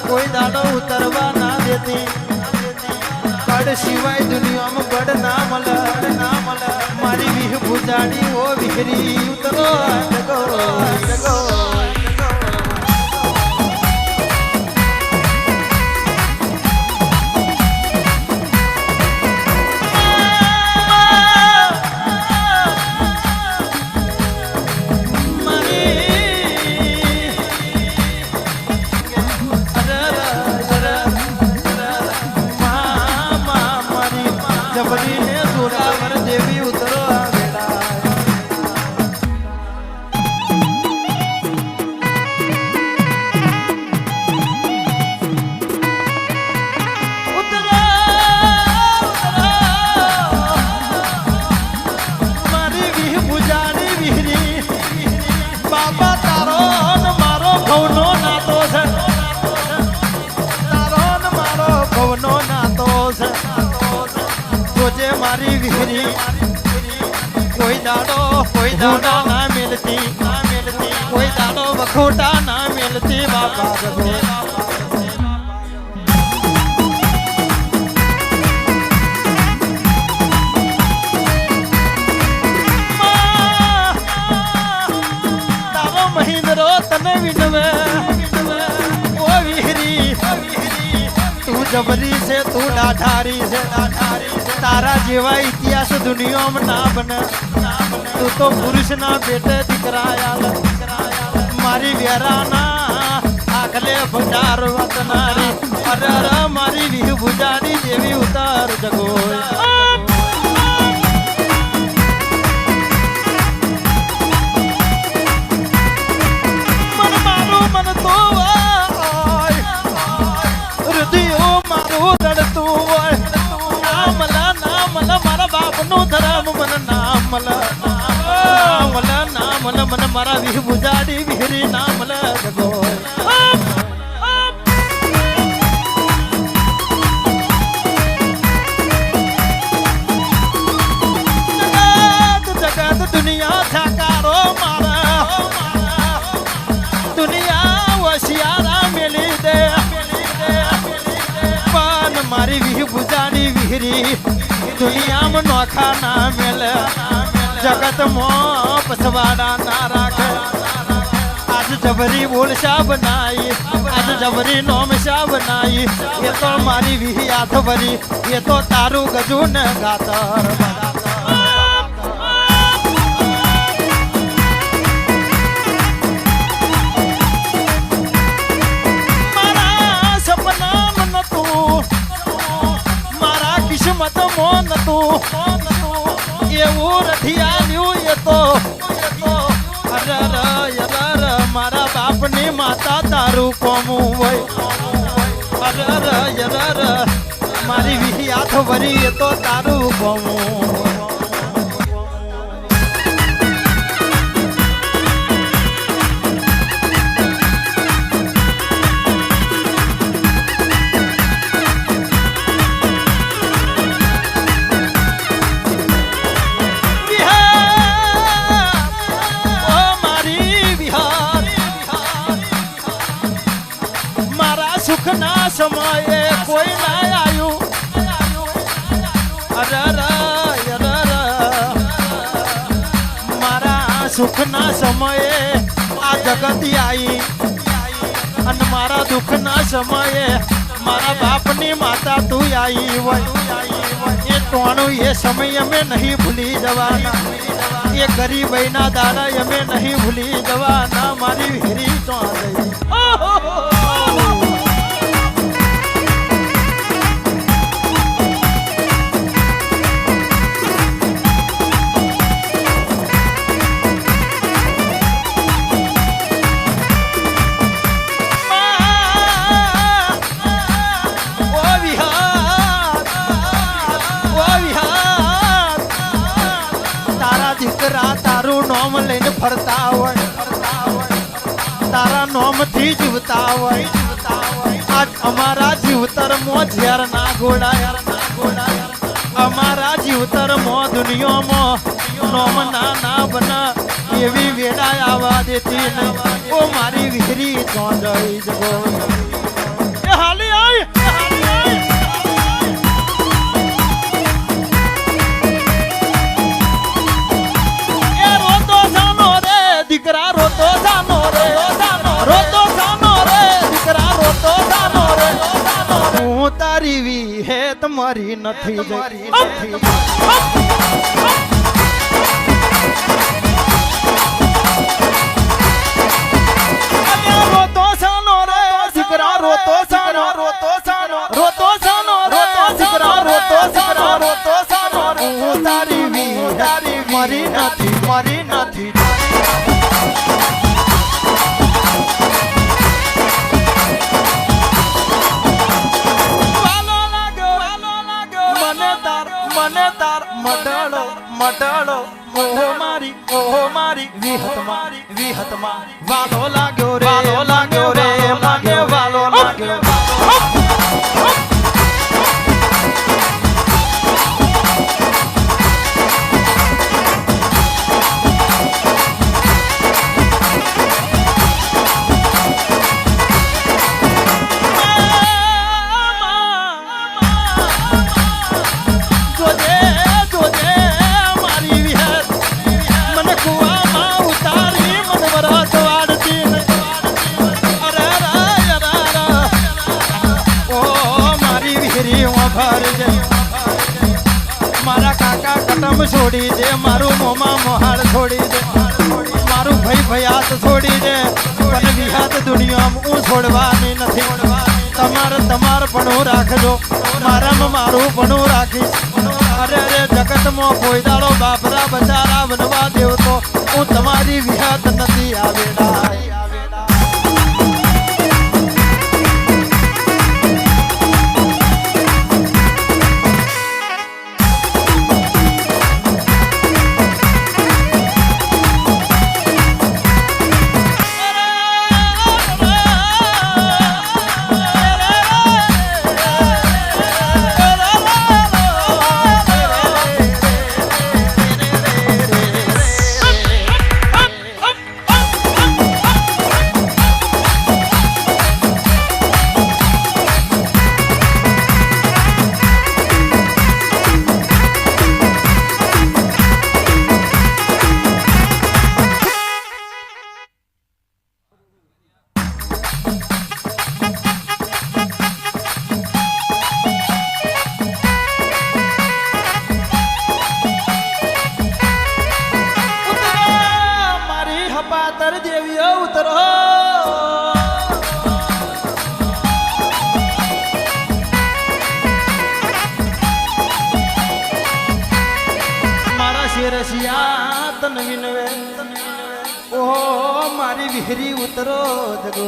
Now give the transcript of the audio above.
કોઈ દાડો ઉતરવા ના દેતી કડ સિવાય દુનિયામાં બડ ના મળે મારી વિહ ભુજાડી ઓ વિહરી ઉતરો જગો જગો દેવી ઉતરો મારી વિહ ભુજાડી વિહરી બાબા તારો ને મારો ભવનો નાતો છે તારો ને મારો ભવનો નાતો છે જોજે મારી વિહરી કોઈ દાડો ના મિલતી કોઈ દાડો વખોટા ના મિલતી બાપા જગો તારો મહિન્દ્રો તને વિનવે ઓ વિહરી તું જબરી છે તું ડાઢારી છે તારા જેવા ઇતિહાસ દુનિયામાં ના બને તું તો પુરુષ ના પેટે દીકરાયા મારી વેરાના આખલે ભંડાર વતનારી અરે મારી વિહ ભુજાડી જેવી ઉતાર જગો મન મારું મન તો હૃદયો મારું રડતું હોય મારા બાપ નું ધરમ મન નામલ મન મારા વિહ ભુજાડી વિહરી નામલ જગો જગત દુનિયા ઠાકારો મારા દુનિયા વશિયારા મેલી દે પણ મારી વિહ ભુજાડી વિહરી દુનિયામાં નોખા ના મેલે જગત માં પછવાડા ના રાખે આજ જબરી બોલશા બનાઈ આજ જબરી નોમશા બનાઈ એ તો મારી વિહી હાથ ભરી એ તો તારું ગજુ ને ગાતર મારા સપના ન તું મારા કિસ્મત મોન તું એવું રઠિયાલ્યું એ તો અરર મારા બાપની માતા તારું કોમું હોય અરર મારી વિહી હાથ ભરી એ તો તારું કોમું સુખના સમયે કોઈ ના આવ્યું મારા સુખના સમયે આ જગત આવી અને મારા દુઃખના સમયે મારા બાપની માતા તું આવી હોય એ ટોણું એ સમય અમે નહીં ભૂલી જવાના એ ગરીબઈના દાડા અમે નહીં ભૂલી જવાના મારી વિહરી તો તારું નોમ લઈને ફરતા હોય તારા નોમ થી જીવતા હોય આજ અમારા જીવતર મો ઝેર ના ગોડાય અમારા જીવતર મો દુનિયામાં નોમ ના બના એવી વેડાય આવા દેતી નહીં ઓ મારી વિહરી ચોંદઈ જગો મારી વિહેત મારી નથી રોતો સાનો રે દીકરા રોતો સાનો રોતો સાનો રોતો સાનો રોતો દીકરા રોતો સાનો રોતો સાનો હું તારી વિહેત મારી નથી મને તાર મડળો ઓહો મારી વિહતમાં વાલો લાગ્યો રે મને વાલો લાગ્યો મારા કાકા કટમ છોડી દે મારું મોમા મોહાળ છોડી દે મારું ભાઈ ભયાત છોડી દે પણ વિહાત દુનિયામાં હું છોડવાની નથી તમાર પણ રાખજો મારામાં મારું પણ રાખીશ અરે જગતમાં કોઈ દાડો બાપરા બચારા બનવા દેવ તો હું તમારી વિહાત નથી આવેડા રસિયા તન વિનવે ઓહો મારી વિહરી ઉતરો જગો